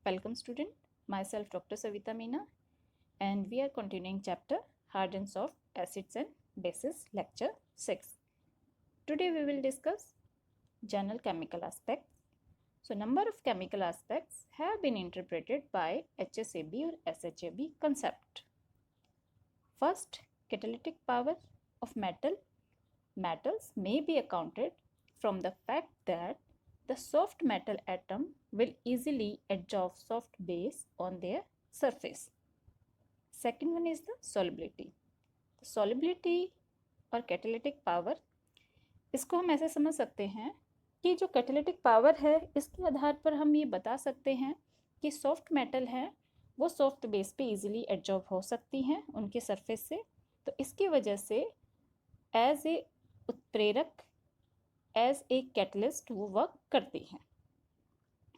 Welcome student, myself Dr. Savita Meena and we are continuing chapter Hard and Soft Acids and Bases lecture 6. Today we will discuss general chemical aspects. So number of chemical aspects have been interpreted by HSAB or SHAB concept. First, catalytic power of metals may be accounted from the fact that the soft metal atom will easily adsorb soft base on their surface. Second one is the solubility. Solubility और catalytic power, इसको हम ऐसे समझ सकते हैं कि जो catalytic power है इसके आधार पर हम ये बता सकते हैं कि सॉफ्ट मेटल है वो सॉफ्ट बेस पे इजीली एडजॉर्ब हो सकती हैं उनके सरफेस से, तो इसकी वजह से एज ए उत्प्रेरक, एज ए कैटलिस्ट वो वर्क करती हैं.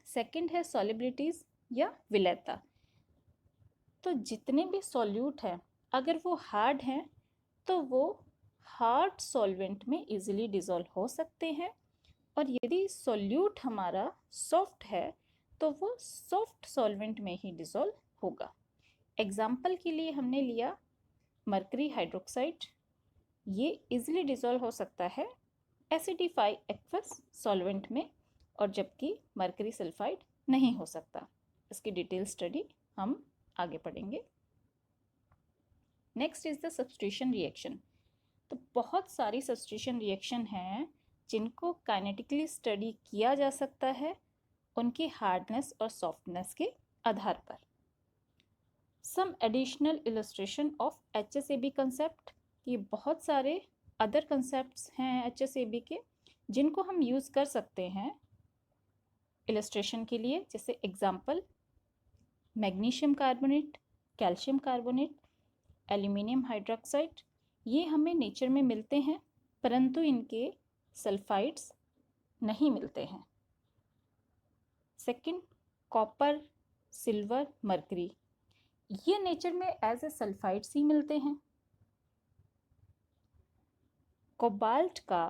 सेकंड है सॉलिबिलिटीज या विलयता. तो जितने भी सॉल्यूट हैं अगर वो हार्ड हैं तो वो हार्ड सॉल्वेंट में इजीली डिज़ोल्व हो सकते हैं, और यदि सॉल्यूट हमारा सॉफ्ट है तो वो सॉफ्ट सॉल्वेंट में ही डिज़ोल्व होगा. एग्जाम्पल के लिए हमने लिया मर्करी हाइड्रोक्साइड, ये इजीली डिज़ोल्व हो सकता है एसिडिफाई एक्वस सॉल्वेंट में, और जबकि मर्करी सल्फाइड नहीं हो सकता. इसकी डिटेल स्टडी हम आगे पढ़ेंगे. Next is the substitution reaction. तो बहुत सारी सब्स्टिट्यूशन रिएक्शन हैं जिनको काइनेटिकली स्टडी किया जा सकता है उनकी हार्डनेस और सॉफ्टनेस के आधार पर. Some additional illustration of HSAB concept. ये बहुत सारे अदर कंसेप्ट्स हैं HSAB के जिनको हम यूज़ कर सकते हैं इलस्ट्रेशन के लिए. जैसे example magnesium carbonate, calcium carbonate, aluminium hydroxide, ये हमें नेचर में मिलते हैं परंतु इनके सल्फाइड्स नहीं मिलते हैं. सेकंड, कॉपर, सिल्वर, मर्करी, ये नेचर में एज ए सल्फाइड्स ही मिलते हैं. कोबाल्ट का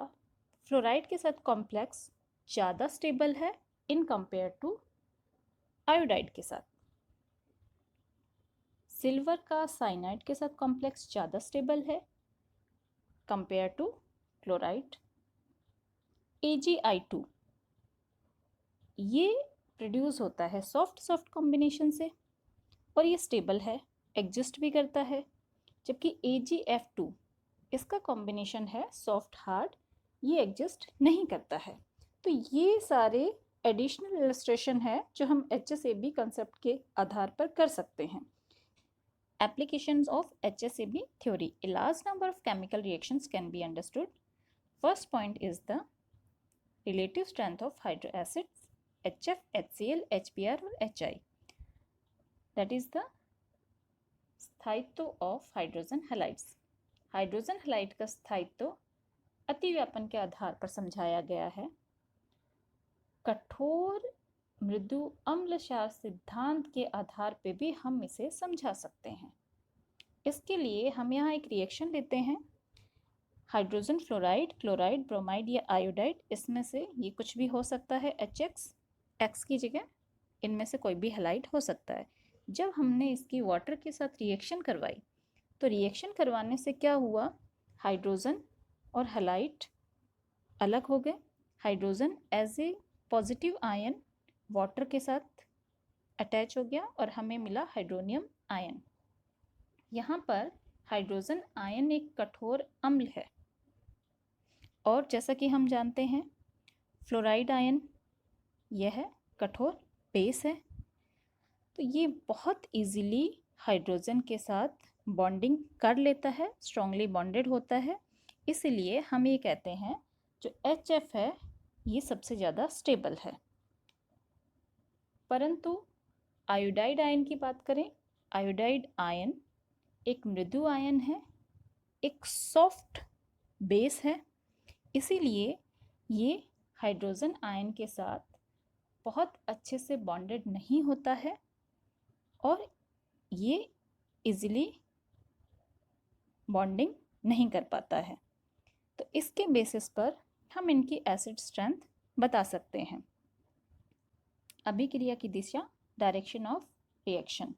फ्लोराइड के साथ कॉम्प्लेक्स ज़्यादा स्टेबल है इन कंपेयर टू आयोडाइड के साथ. सिल्वर का साइनाइड के साथ कॉम्प्लेक्स ज़्यादा स्टेबल है कंपेयर टू क्लोराइड. AgI2 ये प्रोड्यूस होता है सॉफ्ट कॉम्बिनेशन से और ये स्टेबल है, एग्जिस्ट भी करता है, जबकि AgF2 इसका कॉम्बिनेशन है सॉफ्ट हार्ड, ये एग्जिस्ट नहीं करता है. तो ये सारे एडिशनल इलस्ट्रेशन है जो हम HSAB कंसेप्ट के आधार पर कर सकते हैं. Applications of HSAB theory. A large number of chemical reactions can be understood. First point is the relative strength of hydroacids HF, HCl, HBr और HI. That is the स्थायित्व of hydrogen halides. Hydrogen halide का स्थायित्व अतिव्यापन के आधार पर समझाया गया है. कठोर मृदु अम्ल क्षार सिद्धांत के आधार पे भी हम इसे समझा सकते हैं. इसके लिए हम यहाँ एक रिएक्शन लेते हैं, हाइड्रोजन फ्लोराइड, क्लोराइड, ब्रोमाइड या आयोडाइड, इसमें से ये कुछ भी हो सकता है, HX, X की जगह इनमें से कोई भी हैलाइड हो सकता है. जब हमने इसकी वाटर के साथ रिएक्शन करवाई तो रिएक्शन करवाने से क्या हुआ, हाइड्रोजन और हैलाइड अलग हो गए. Hydrogen as a positive ion water के साथ अटैच हो गया और हमें मिला हाइड्रोनियम आयन. यहाँ पर हाइड्रोजन आयन एक कठोर अम्ल है और जैसा कि हम जानते हैं फ्लोराइड आयन यह है कठोर बेस है. तो ये बहुत इजीली हाइड्रोजन के साथ बॉन्डिंग कर लेता है, स्ट्रांगली बॉन्डेड होता है. इसलिए हम ये कहते हैं जो HF है ये सबसे ज़्यादा स्टेबल है. परंतु आयोडाइड आयन की बात करें, आयोडाइड आयन एक मृदु आयन है, एक सॉफ्ट बेस है, इसीलिए ये हाइड्रोजन आयन के साथ बहुत अच्छे से बॉन्डेड नहीं होता है और ये इजीली बॉन्डिंग नहीं कर पाता है. तो इसके बेसिस पर हम इनकी एसिड स्ट्रेंथ बता सकते हैं. अभिक्रिया की दिशा डायरेक्शन ऑफ रिएक्शन।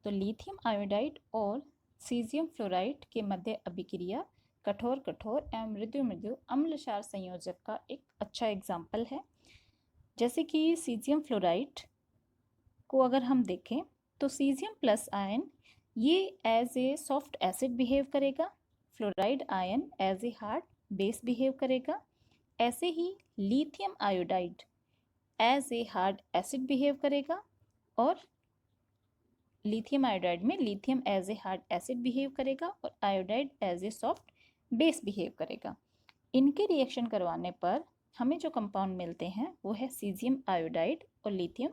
तो लिथियम आयोडाइड और सीजियम फ्लोराइड के मध्य अभिक्रिया कठोर कठोर एवं मृदु मृदु अम्ल क्षार संयोजक का एक अच्छा एग्जाम्पल है। जैसे कि सीजियम फ्लोराइड को अगर हम देखें तो सीजियम प्लस आयन ये as a soft acid behave करेगा, fluoride ion as a hard base behave करेगा। ऐसे ही lithium iodide as a hard acid behave करेगा और लिथियम आयोडाइड में lithium as a hard acid behave करेगा और iodide as a soft base behave करेगा। इनके रिएक्शन करवाने पर हमें जो कंपाउंड मिलते हैं वो है सीजियम आयोडाइड और लिथियम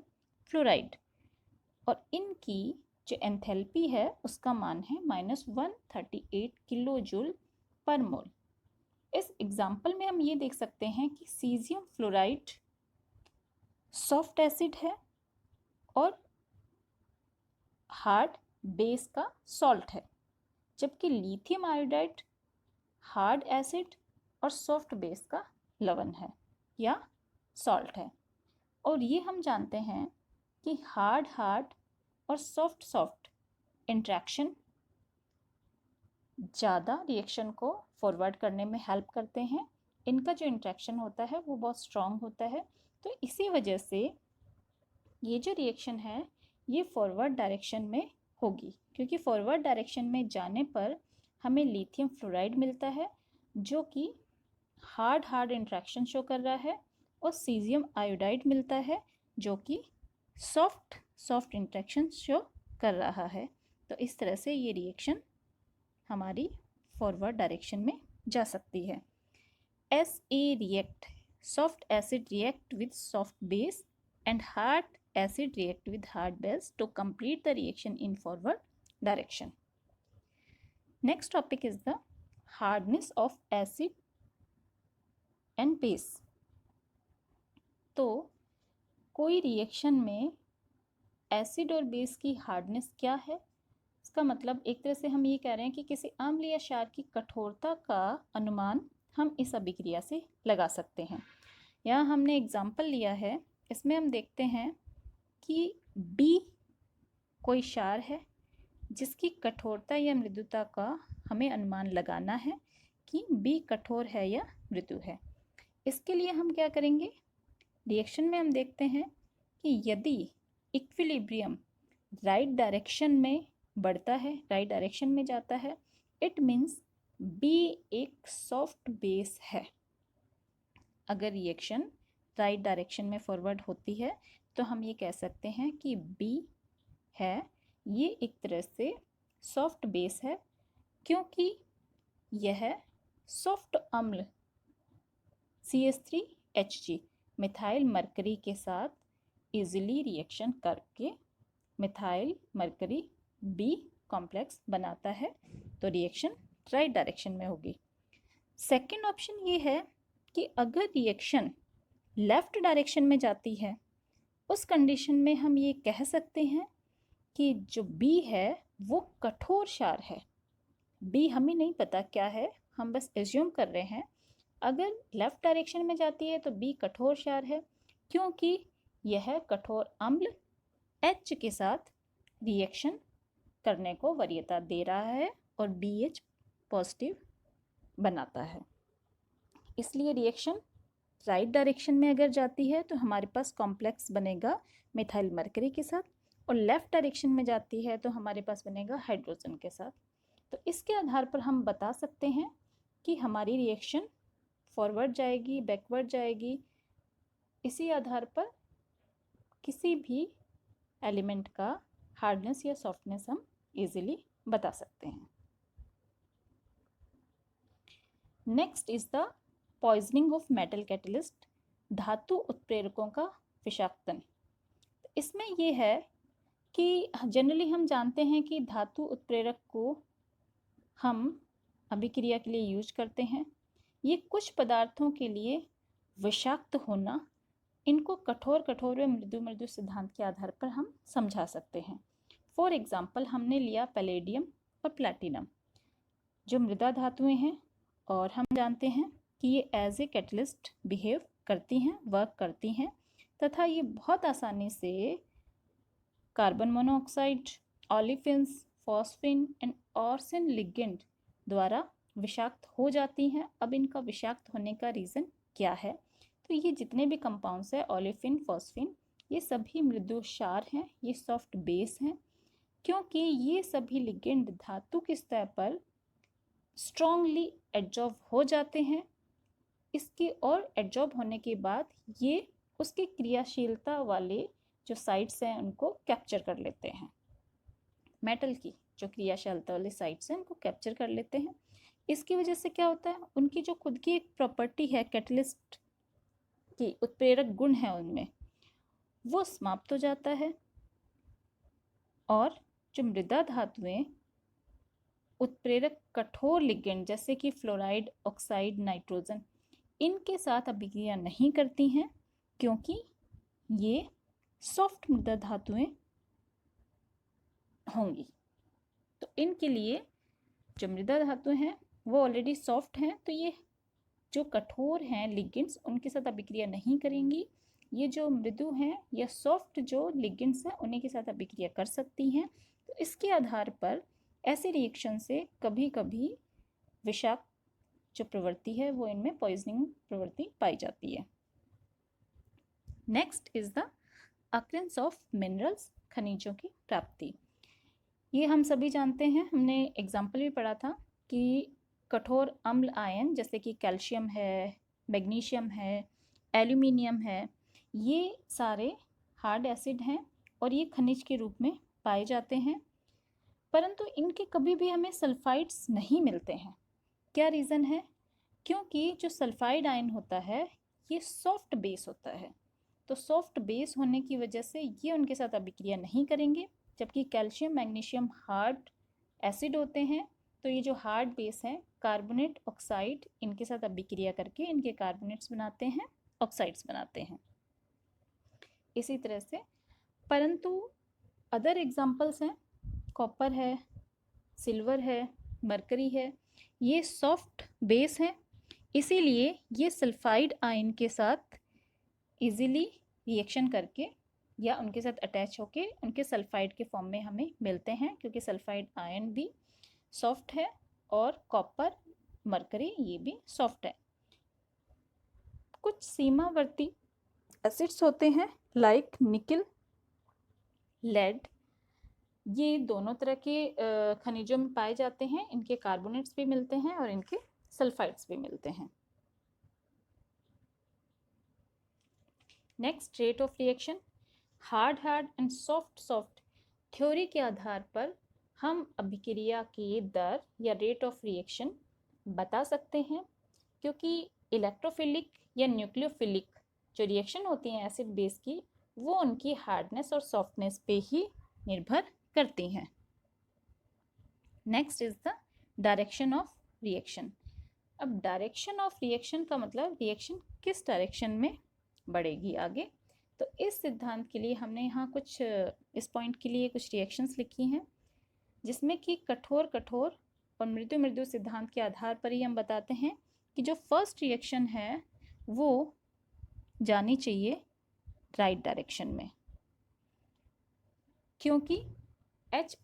फ्लोराइड, और इनकी जो एंथैल्पी है उसका मान है -138 किलो जूल पर मोल। इस एग्जाम्पल में हम ये देख सकते हैं कि सीजियम फ्लोराइड सॉफ्ट एसिड है और हार्ड बेस का सॉल्ट है, जबकि लिथियम आयोडाइड हार्ड एसिड और सॉफ्ट बेस का लवण है या सॉल्ट है। और ये हम जानते हैं कि हार्ड हार्ड और सॉफ्ट सॉफ्ट इंट्रैक्शन ज़्यादा रिएक्शन को फॉरवर्ड करने में हेल्प करते हैं। इनका जो इंट्रैक्शन होता है वो बहुत स्ट्रॉन्ग होता है, तो इसी वजह से ये जो रिएक्शन है ये फॉरवर्ड डायरेक्शन में होगी, क्योंकि फॉरवर्ड डायरेक्शन में जाने पर हमें लिथियम फ्लोराइड मिलता है जो कि हार्ड हार्ड इंट्रैक्शन शो कर रहा है, और सीजियम आयोडाइड मिलता है जो कि सॉफ्ट सॉफ्ट इंट्रैक्शन शो कर रहा है। तो इस तरह से ये रिएक्शन हमारी फॉरवर्ड डायरेक्शन में जा सकती है। SA react, soft acid react with soft base and hard acid react with hard base to complete the reaction in forward direction. Next topic is the hardness of acid and base. तो कोई reaction में acid और base की hardness क्या है? इसका मतलब एक तरह से हम ये कह रहे हैं कि किसी अम्ल या क्षार की कठोरता का अनुमान हम इस अभिक्रिया से लगा सकते हैं। यहाँ हमने एग्जाम्पल लिया है, इसमें हम देखते हैं कि B कोई क्षार है जिसकी कठोरता या मृदुता का हमें अनुमान लगाना है कि B कठोर है या मृदु है। इसके लिए हम क्या करेंगे, रिएक्शन में हम देखते हैं कि यदि इक्विलिब्रियम राइट डायरेक्शन में बढ़ता है, राइट डायरेक्शन में जाता है, इट मीन्स B एक सॉफ्ट बेस है। अगर रिएक्शन राइट डायरेक्शन में फॉरवर्ड होती है तो हम ये कह सकते हैं कि B है ये एक तरह से सॉफ्ट बेस है, क्योंकि यह सॉफ्ट अम्ल CH3Hg मिथाइल मरकरी के साथ इजीली रिएक्शन करके मिथाइल मरकरी B कॉम्प्लेक्स बनाता है, तो रिएक्शन राइट डायरेक्शन में होगी। सेकेंड ऑप्शन ये है कि अगर रिएक्शन लेफ्ट डायरेक्शन में जाती है, उस कंडीशन में हम ये कह सकते हैं कि जो B है वो कठोर क्षार है। B हमें नहीं पता क्या है, हम बस एज्यूम कर रहे हैं। अगर लेफ्ट डायरेक्शन में जाती है तो B कठोर क्षार है, क्योंकि यह कठोर अम्ल H के साथ रिएक्शन करने को वरीयता दे रहा है और BH पॉजिटिव बनाता है। इसलिए रिएक्शन राइट डायरेक्शन में अगर जाती है तो हमारे पास कॉम्प्लेक्स बनेगा मिथाइल मरकरी के साथ, और लेफ्ट डायरेक्शन में जाती है तो हमारे पास बनेगा हाइड्रोजन के साथ। तो इसके आधार पर हम बता सकते हैं कि हमारी रिएक्शन फॉरवर्ड जाएगी, बैकवर्ड जाएगी। इसी आधार पर किसी भी एलिमेंट का हार्डनेस या सॉफ्टनेस हम इजीली बता सकते हैं। Next is the poisoning of metal catalyst, धातु उत्प्रेरकों का विषाक्तन। इसमें यह है कि जनरली हम जानते हैं कि धातु उत्प्रेरक को हम अभिक्रिया के लिए यूज करते हैं। ये कुछ पदार्थों के लिए विषाक्त होना, इनको कठोर कठोर व मृदु मृदु सिद्धांत के आधार पर हम समझा सकते हैं। फॉर एग्जाम्पल हमने लिया पैलेडियम और प्लैटिनम, जो मृदा धातुएं हैं, और हम जानते हैं कि ये एज ए कैटलिस्ट बिहेव करती हैं, वर्क करती हैं, तथा ये बहुत आसानी से carbon monoxide, olefins, phosphine and arsine ligand द्वारा विषाक्त हो जाती हैं। अब इनका विषाक्त होने का रीज़न क्या है? तो ये जितने भी कंपाउंड्स हैं, ओलिफिन, फॉस्फिन, ये सभी मृदु क्षार हैं, ये सॉफ्ट बेस हैं, क्योंकि ये सभी लिगेंड धातु की सतह पर स्ट्रांगली एडजॉर्ब हो जाते हैं। इसके और एडजॉर्ब होने के बाद ये उसकी क्रियाशीलता वाले जो साइड्स हैं उनको कैप्चर कर लेते हैं। मेटल की जो क्रियाशीलता वाले साइड्स हैं उनको कैप्चर कर लेते हैं। इसकी वजह से क्या होता है, उनकी जो खुद की एक प्रॉपर्टी है, कैटलिस्ट की उत्प्रेरक गुण है उनमें, वो समाप्त हो जाता है और जो मृदा धातुएं उत्प्रेरक कठोर लिगेंड जैसे कि फ्लोराइड, ऑक्साइड, नाइट्रोजन, इनके साथ अभिक्रिया नहीं करती हैं, क्योंकि ये सॉफ्ट मृदा धातुएं होंगी। तो इनके लिए जो मृदा धातु हैं वो ऑलरेडी सॉफ्ट हैं, तो ये जो कठोर हैं लिगेंड्स उनके साथ अभिक्रिया नहीं करेंगी। ये जो मृदु हैं या सॉफ्ट जो लिगेंड्स हैं उन्हीं के साथ अभिक्रिया कर सकती हैं। तो इसके आधार पर ऐसे रिएक्शन से कभी कभी विषाक्त जो प्रवृत्ति है वो इनमें पॉइजनिंग प्रवृत्ति पाई जाती है। Next is the occurrence of minerals, खनिजों की प्राप्ति। ये हम सभी जानते हैं, हमने एग्जाम्पल भी पढ़ा था कि कठोर अम्ल आयन जैसे कि कैल्शियम है, मैग्नीशियम है, एल्यूमिनियम है, ये सारे हार्ड एसिड हैं और ये खनिज के रूप में पाए जाते हैं, परंतु इनके कभी भी हमें सल्फाइड्स नहीं मिलते हैं। क्या रीज़न है? क्योंकि जो सल्फाइड आयन होता है ये सॉफ्ट बेस होता है, तो सॉफ्ट बेस होने की वजह से ये उनके साथ अभिक्रिया नहीं करेंगे, जबकि कैल्शियम, मैग्नीशियम हार्ड एसिड होते हैं, तो ये जो हार्ड बेस हैं कार्बोनेट, ऑक्साइड, इनके साथ अभिक्रिया करके इनके कार्बोनेट्स बनाते हैं, ऑक्साइड्स बनाते हैं। इसी तरह से परंतु अदर एग्जांपल्स हैं, कॉपर है, सिल्वर है, मरकरी है, ये सॉफ्ट बेस हैं, इसीलिए ये सल्फाइड आयन के साथ इजीली रिएक्शन करके या उनके साथ अटैच होके उनके सल्फाइड के फॉर्म में हमें मिलते हैं, क्योंकि सल्फाइड आयन भी सॉफ्ट है और कॉपर, मरकरी ये भी सॉफ्ट है। कुछ सीमावर्ती एसिड्स होते हैं लाइक निकल, लेड, ये दोनों तरह के खनिजों में पाए जाते हैं, इनके कार्बोनेट्स भी मिलते हैं और इनके सल्फाइड्स भी मिलते हैं। Next, rate of reaction, hard and soft theory के आधार पर हम अभिक्रिया की दर या रेट ऑफ रिएक्शन बता सकते हैं, क्योंकि इलेक्ट्रोफिलिक या न्यूक्लियोफिलिक जो रिएक्शन होती हैं एसिड बेस की, वो उनकी हार्डनेस और सॉफ्टनेस पे ही निर्भर करती हैं। Next is the direction of reaction. अब डायरेक्शन ऑफ रिएक्शन का मतलब रिएक्शन किस डायरेक्शन में बढ़ेगी आगे। तो इस सिद्धांत के लिए हमने यहाँ कुछ इस पॉइंट के लिए कुछ रिएक्शंस लिखी हैं, जिसमें कि कठोर और मृदु सिद्धांत के आधार पर ही हम बताते हैं कि जो फर्स्ट रिएक्शन है वो जानी चाहिए राइट डायरेक्शन में, क्योंकि H+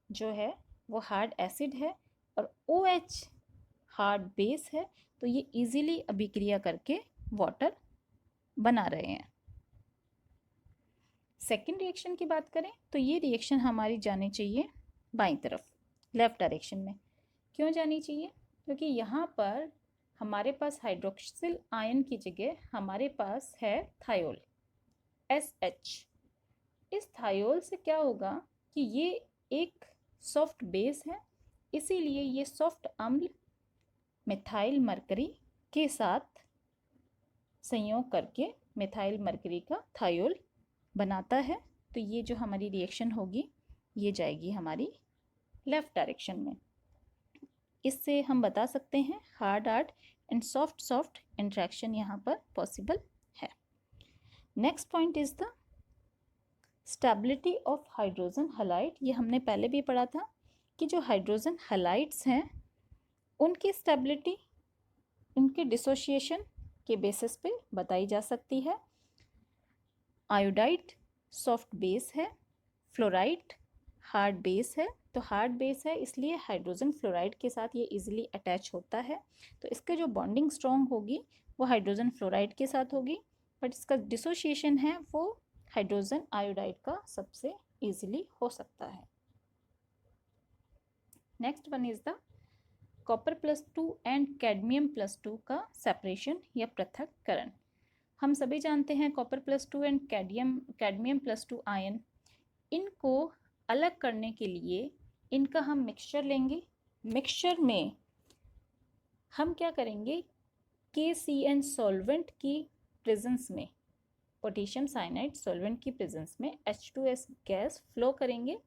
जो है वो हार्ड एसिड है और OH हार्ड बेस है, तो ये इजीली अभिक्रिया करके वाटर बना रहे हैं। सेकेंड रिएक्शन की बात करें तो ये रिएक्शन हमारी जानी चाहिए बाईं तरफ, लेफ्ट डायरेक्शन में। क्यों जानी चाहिए? क्योंकि यहाँ पर हमारे पास हाइड्रोक्सिल आयन की जगह हमारे पास है थायोल, SH। इस थायोल से क्या होगा कि ये एक सॉफ्ट बेस है, इसीलिए ये सॉफ्ट अम्ल मिथाइल मरकरी के साथ संयोग करके मिथाइल मरकरी का थायोल बनाता है। तो ये जो हमारी रिएक्शन होगी ये जाएगी हमारी लेफ्ट डायरेक्शन में। इससे हम बता सकते हैं हार्ड एंड सॉफ्ट इंट्रैक्शन यहाँ पर पॉसिबल है। Next point is the stability of hydrogen halide. ये हमने पहले भी पढ़ा था कि जो हाइड्रोजन हैलाइड्स हैं उनकी स्टेबिलिटी उनके डिसोसिएशन के बेसिस पे बताई जा सकती है। आयोडाइड सॉफ्ट बेस है, फ्लोराइड हार्ड बेस है, तो हार्ड बेस है इसलिए हाइड्रोजन फ्लोराइड के साथ ये इजीली अटैच होता है, तो इसका जो बॉन्डिंग स्ट्रॉन्ग होगी वो हाइड्रोजन फ्लोराइड के साथ होगी, बट इसका डिसोसिएशन है वो हाइड्रोजन आयोडाइड का सबसे इजीली हो सकता है। Next one is the Copper+2 and Cadmium+2 का सेपरेशन या पृथक्करण। हम सभी जानते हैं Copper+2 एंड Cadmium+2 आयन, इनको अलग करने के लिए इनका हम मिक्सचर लेंगे। मिक्सचर में हम क्या करेंगे, KCN सॉल्वेंट की प्रेजेंस में, पोटेशियम साइनाइड सॉल्वेंट की प्रेजेंस में H2S गैस फ्लो करेंगे,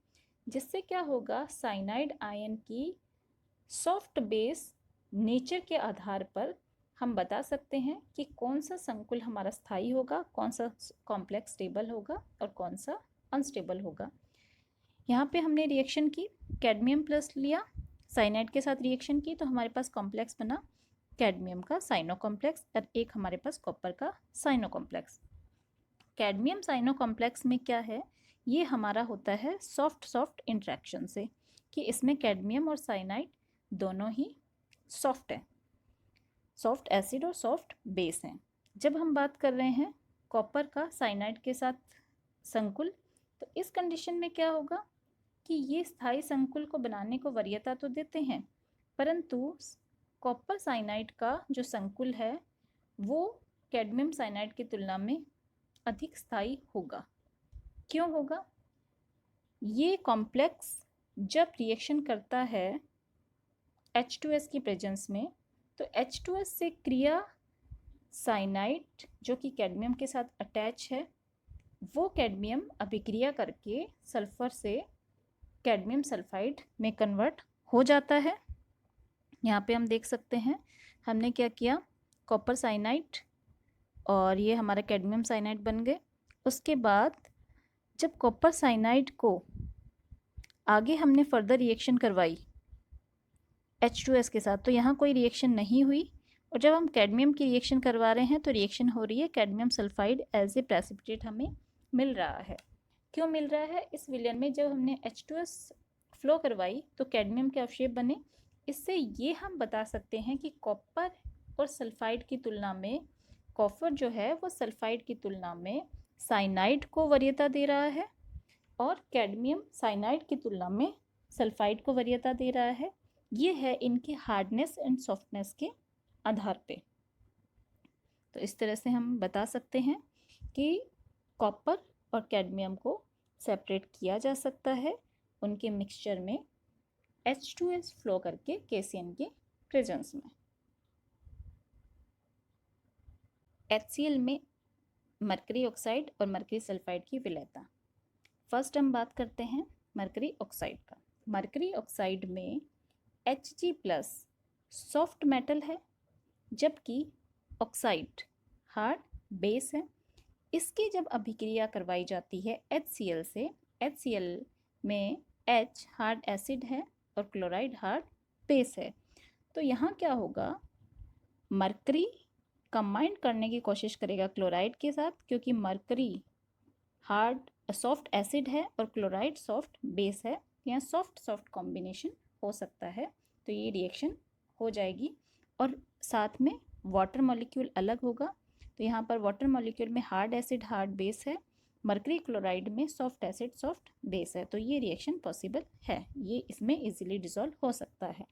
जिससे क्या होगा, साइनाइड आयन की सॉफ्ट बेस नेचर के आधार पर हम बता सकते हैं कि कौन सा संकुल हमारा स्थायी होगा, कौन सा कॉम्प्लेक्स स्टेबल होगा और कौन सा अनस्टेबल होगा। यहाँ पे हमने रिएक्शन की, कैडमियम प्लस लिया, साइनाइड के साथ रिएक्शन की, तो हमारे पास कॉम्प्लेक्स बना कैडमियम का साइनो कॉम्प्लेक्स और एक हमारे पास कॉपर का cyano complex. Cadmium cyano complex में क्या है, ये हमारा होता है सॉफ्ट इंट्रैक्शन से, कि इसमें कैडमियम और साइनाइड दोनों ही सॉफ्ट है, सॉफ्ट एसिड और सॉफ्ट बेस हैं। जब हम बात कर रहे हैं कॉपर का साइनाइड के साथ संकुल, तो इस कंडीशन में क्या होगा कि ये स्थायी संकुल को बनाने को वरीयता तो देते हैं, परंतु कॉपर साइनाइड का जो संकुल है वो कैडमियम साइनाइड की तुलना में अधिक स्थायी होगा। क्यों होगा, ये कॉम्प्लेक्स जब रिएक्शन करता है H2S की प्रेजेंस में, तो H2S से क्रिया साइनाइड जो कि कैडमियम के साथ अटैच है, वो कैडमियम अभिक्रिया करके सल्फर से कैडमियम सल्फाइड में कन्वर्ट हो जाता है। यहाँ पे हम देख सकते हैं हमने क्या किया, कॉपर साइनाइड और ये हमारा कैडमियम साइनाइड बन गए। उसके बाद जब कॉपर साइनाइड को आगे हमने फर्दर रिएक्शन करवाई H2S के साथ, तो यहाँ कोई रिएक्शन नहीं हुई, और जब हम कैडमियम की रिएक्शन करवा रहे हैं तो रिएक्शन हो रही है, cadmium sulphide as a precipitate हमें मिल रहा है। क्यों मिल रहा है, इस विलयन में जब हमने H2S फ्लो करवाई तो कैडमियम के अवशेप बने। इससे ये हम बता सकते हैं कि कॉपर और सल्फाइड की तुलना में, कॉपर जो है वो सल्फाइड की तुलना में साइनाइड को वरीयता दे रहा है और कैडमियम साइनाइड की तुलना में सल्फाइड को वरीयता दे रहा है। ये है इनके हार्डनेस एंड सॉफ्टनेस के आधार पे। तो इस तरह से हम बता सकते हैं कि कॉपर और कैडमियम को सेपरेट किया जा सकता है उनके मिक्सचर में H2S फ्लो करके KCN के प्रेजेंस में। HCl में मरकरी ऑक्साइड और मरकरी सल्फाइड की विलयता। फर्स्ट हम बात करते हैं मरकरी ऑक्साइड का। मरकरी ऑक्साइड में Hg+ सॉफ्ट मेटल है, जबकि ऑक्साइड हार्ड बेस है। इसकी जब अभिक्रिया करवाई जाती है HCl से, HCl में H हार्ड एसिड है और क्लोराइड हार्ड बेस है, तो यहाँ क्या होगा, मरकरी कंबाइन करने की कोशिश करेगा क्लोराइड के साथ, क्योंकि मरकरी हार्ड सॉफ्ट एसिड है और क्लोराइड सॉफ्ट बेस है, यहाँ सॉफ्ट कॉम्बिनेशन हो सकता है, तो ये रिएक्शन हो जाएगी। और साथ में वाटर मॉलिक्यूल अलग होगा, तो यहाँ पर वाटर मॉलिक्यूल में हार्ड एसिड हार्ड बेस है, मरकरी क्लोराइड में सॉफ्ट एसिड सॉफ्ट बेस है, तो ये रिएक्शन पॉसिबल है, ये इसमें इजीली डिसॉल्व हो सकता है।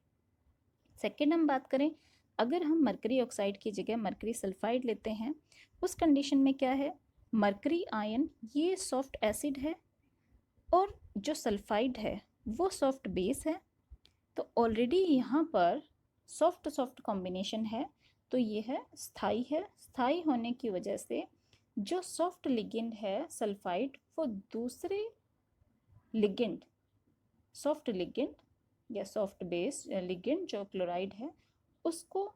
सेकेंड हम बात करें, अगर हम मरकरी ऑक्साइड की जगह मरकरी सल्फाइड लेते हैं, उस कंडीशन में क्या है, मरकरी आयन ये सॉफ्ट एसिड है और जो सल्फाइड है वो सॉफ्ट बेस है, तो ऑलरेडी यहाँ पर सॉफ्ट कॉम्बिनेशन है, तो ये है। स्थाई होने की वजह से जो सॉफ्ट लिगेंड है सल्फाइड, वो दूसरे लिगेंड सॉफ्ट लिगेंड या सॉफ्ट बेस लिगेंड जो क्लोराइड है उसको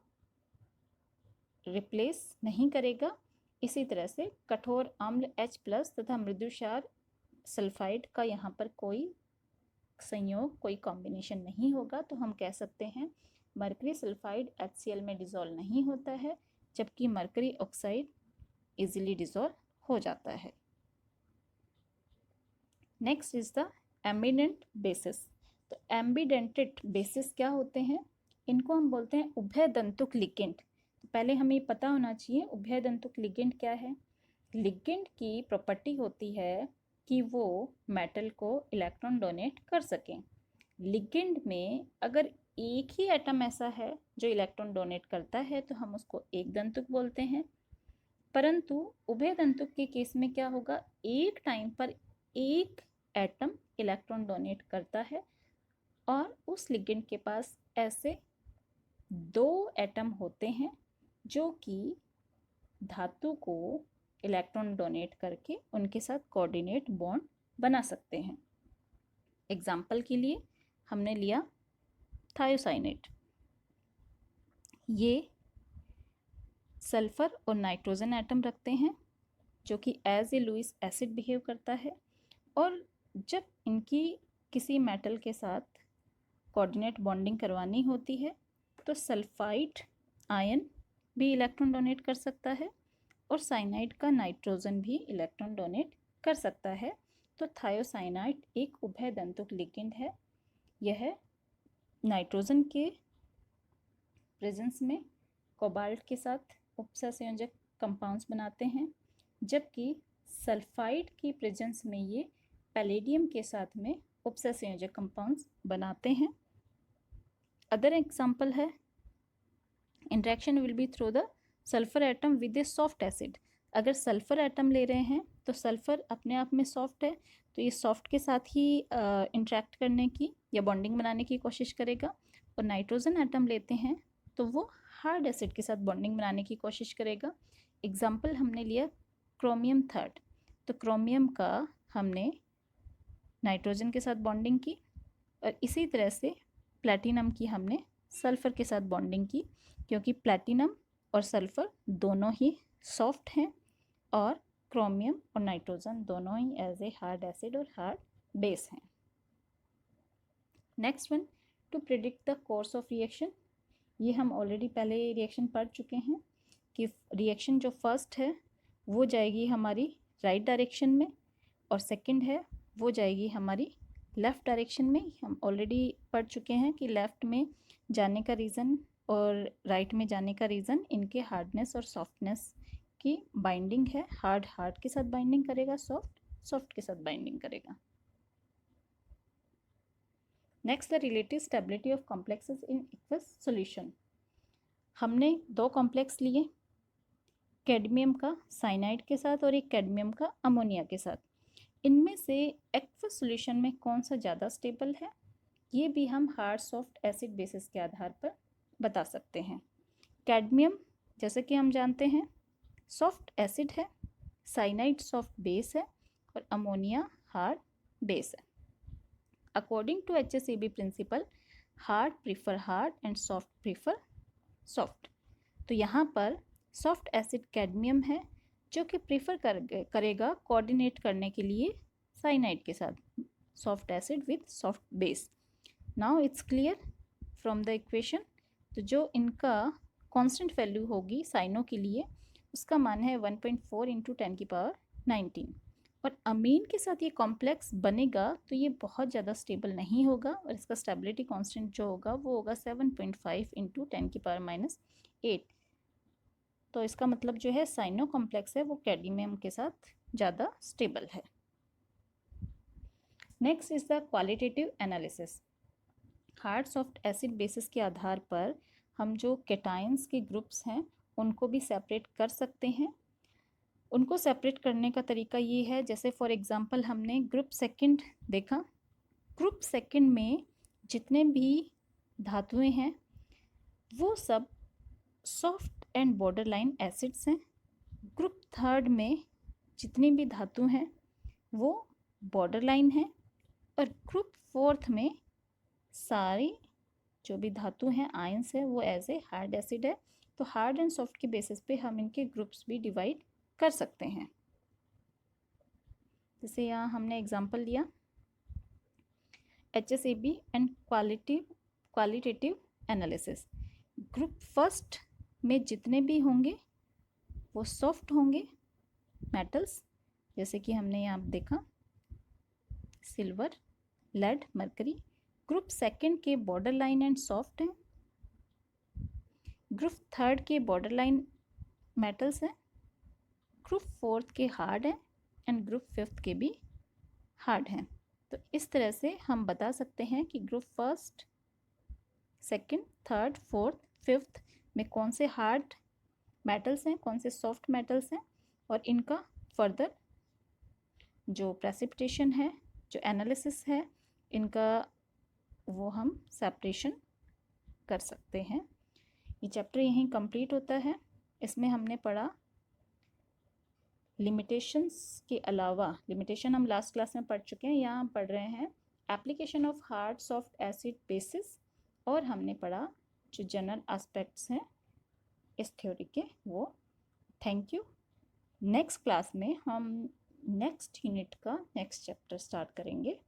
रिप्लेस नहीं करेगा। इसी तरह से कठोर अम्ल H+ तथा मृदुक्षार सल्फाइड का यहाँ पर कोई संयोग, कोई कॉम्बिनेशन नहीं होगा, तो हम कह सकते हैं मरकरी सल्फाइड HCl में डिसॉल्व नहीं होता है, जबकि मरकरी ऑक्साइड इजीली डिसॉल्व हो जाता है। Next is the ambient basis. तो एम्बिडेंटेड बेसिस क्या होते हैं? इनको हम बोलते हैं उभयदंतुक लिगेंड। तो पहले हमें पता होना चाहिए उभयदंतुक लिगेंड क्या है। लिगेंड की प्रॉपर्टी होती है कि वो मेटल को इलेक्ट्रॉन डोनेट कर सकें। लिगेंड में अगर एक ही एटम ऐसा है जो इलेक्ट्रॉन डोनेट करता है तो हम उसको एक दंतुक बोलते हैं। परंतु उभयदंतुक के केस में क्या होगा, एक टाइम पर एक एटम इलेक्ट्रॉन डोनेट करता है और उस लिगेंड के पास ऐसे दो एटम होते हैं जो कि धातु को इलेक्ट्रॉन डोनेट करके उनके साथ कोऑर्डिनेट बॉन्ड बना सकते हैं। एग्जाम्पल के लिए हमने लिया थायोसाइनेट। ये सल्फर और नाइट्रोजन एटम रखते हैं जो कि as a Lewis acid behave करता है, और जब इनकी किसी मेटल के साथ कोऑर्डिनेट बॉन्डिंग करवानी होती है तो सल्फाइड आयन भी इलेक्ट्रॉन डोनेट कर सकता है और साइनाइड का नाइट्रोजन भी इलेक्ट्रॉन डोनेट कर सकता है। तो थायोसाइनाइड एक उभयदंतुक लिगेंड है। यह नाइट्रोजन के प्रेजेंस में कोबाल्ट के साथ उपसंयोजक कंपाउंड्स बनाते हैं, जबकि सल्फाइड की प्रेजेंस में ये पैलेडियम के साथ में उपसंयोजक कंपाउंड्स बनाते हैं। अदर एग्जाम्पल है interaction will be through the sulphur atom with A soft acid. अगर सल्फर एटम ले रहे हैं तो सल्फर अपने आप में सॉफ्ट है, तो ये सॉफ्ट के साथ ही इंटरेक्ट करने की या बॉन्डिंग बनाने की कोशिश करेगा। और नाइट्रोजन एटम लेते हैं तो वो हार्ड एसिड के साथ बॉन्डिंग बनाने की कोशिश करेगा। एग्जाम्पल हमने लिया क्रोमियम 3। तो क्रोमियम का हमने नाइट्रोजन के साथ बॉन्डिंग की, और इसी तरह से प्लैटिनम की हमने सल्फ़र के साथ बॉन्डिंग की, क्योंकि प्लैटिनम और सल्फ़र दोनों ही सॉफ्ट हैं और क्रोमियम और नाइट्रोजन दोनों ही एज ए हार्ड एसिड और हार्ड बेस हैं। Next one, two predict the course of reaction. ये हम ऑलरेडी पहले रिएक्शन पढ़ चुके हैं कि रिएक्शन जो फर्स्ट है वो जाएगी हमारी राइट डायरेक्शन में, और सेकंड है वो जाएगी हमारी लेफ़्ट डायरेक्शन में। हम ऑलरेडी पढ़ चुके हैं कि लेफ़्ट में जाने का रीज़न और राइट में जाने का रीज़न इनके हार्डनेस और सॉफ्टनेस की बाइंडिंग है। हार्ड हार्ड के साथ बाइंडिंग करेगा, सॉफ्ट सॉफ्ट के साथ बाइंडिंग करेगा। Next, the relative stability of complexes in aqueous solution. हमने दो कॉम्प्लेक्स लिए, कैडमियम का साइनाइड के साथ और एक कैडमियम का अमोनिया के साथ। इनमें से एक्वस सॉल्यूशन में कौन सा ज़्यादा स्टेबल है, ये भी हम हार्ड सॉफ्ट एसिड बेसिस के आधार पर बता सकते हैं। कैडमियम जैसे कि हम जानते हैं सॉफ्ट एसिड है, साइनाइड सॉफ्ट बेस है और अमोनिया हार्ड बेस है। According to HACB principle, hard prefer hard and soft prefer soft. तो यहाँ पर सॉफ्ट एसिड कैडमियम है जो कि प्रीफर करेगा कोऑर्डिनेट करने के लिए साइनाइड के साथ, soft acid with soft base. Now it's clear from the equation. तो जो इनका कांस्टेंट वैल्यू होगी साइनो के लिए, उसका मान है 1.4 × 10⁻19। और अमीन के साथ ये कॉम्प्लेक्स बनेगा तो ये बहुत ज़्यादा स्टेबल नहीं होगा, और इसका स्टेबिलिटी कांस्टेंट जो होगा वो होगा 7.5 × 10⁻8। तो इसका मतलब जो है साइनो कॉम्प्लेक्स है वो कैडमियम के साथ ज़्यादा स्टेबल है। Next is the qualitative analysis. Hard soft acid basis के आधार पर हम जो कैटायंस के ग्रुप्स हैं उनको भी सेपरेट कर सकते हैं। उनको सेपरेट करने का तरीका ये है, जैसे फॉर एग्जांपल हमने ग्रुप सेकंड देखा। ग्रुप सेकंड में जितने भी धातुएं हैं वो सब सॉफ्ट एंड बॉर्डरलाइन एसिड्स हैं। ग्रुप थर्ड में जितनी भी धातु हैं वो बॉर्डरलाइन हैं, और ग्रुप फोर्थ में सारी जो भी धातु हैं आयंस है वो एज ए हार्ड एसिड है। तो हार्ड एंड सॉफ्ट के बेसिस पे हम इनके ग्रुप्स भी डिवाइड कर सकते हैं। जैसे यहाँ हमने एग्जांपल लिया HACB and qualitative analysis. Group first में जितने भी होंगे वो सॉफ्ट होंगे मेटल्स, जैसे कि हमने यहाँ देखा silver, lead, mercury. Group second के बॉर्डर लाइन एंड सॉफ्ट हैं। ग्रुप थर्ड के बॉर्डर लाइन मेटल्स हैं। ग्रुप फोर्थ के हार्ड हैं एंड ग्रुप फिफ्थ के भी हार्ड हैं। तो इस तरह से हम बता सकते हैं कि group first, second, third, fourth, fifth में कौन से हार्ड मेटल्स हैं, कौन से सॉफ्ट मेटल्स हैं, और इनका फर्दर जो प्रेसिपिटेशन है, जो एनालिसिस है इनका, वो हम सेपरेशन कर सकते हैं। ये चैप्टर यहीं कंप्लीट होता है। इसमें हमने पढ़ा लिमिटेशंस के अलावा, लिमिटेशन हम लास्ट क्लास में पढ़ चुके हैं, यहाँ हम पढ़ रहे हैं application of hard soft acid basis, और हमने पढ़ा जो जनरल एस्पेक्ट्स हैं इस थ्योरी के वो। Thank you. नेक्स्ट क्लास में हम नेक्स्ट यूनिट का नेक्स्ट चैप्टर स्टार्ट करेंगे।